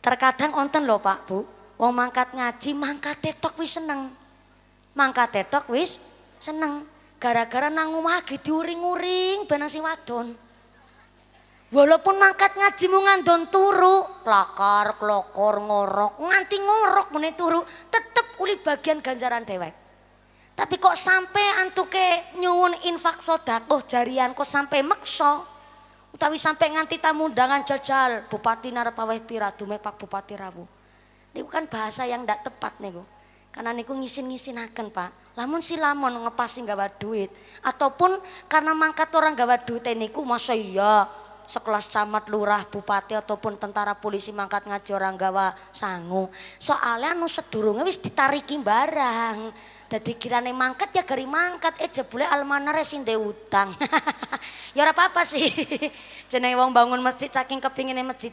Terkadang onten lho Pak Bu, wong mangkat ngaji mangkat tok wis seneng. Mangkat tok wis seneng. Gara-gara nang omah ge diuring-uring ben sing wadon. Walaupun mangkat ngaji mu ngandon turu, klakar, klokor, ngorok, nganti ngorok mene turu, tetep uli bagian ganjaran dewek. Tapi kok sampai antuke nyuwun infak sedekah jarian kok sampai meksa utawi sampai nganti tamu undangan jajal Bupati narep aweh pira dume Pak Bupati rawuh. Niku kan bahasa yang ndak tepat niku. Karena niku ngisin-ngisinaken Pak. Lamun si lamun ngepasi gawa duit ataupun karena mangkat orang gawa duit niku masa iya sekelas camat, lurah, bupati ataupun tentara polisi mangkat ngaji orang gawa sangu. Soalnya anu sedurunge wis ditariki barang. Dadi kirane mangkat ya gari mangkat jebule almanare sing ndek utang. Ya ora apa-apa sih. Jenenge wong bangun masjid saking kepingine masjid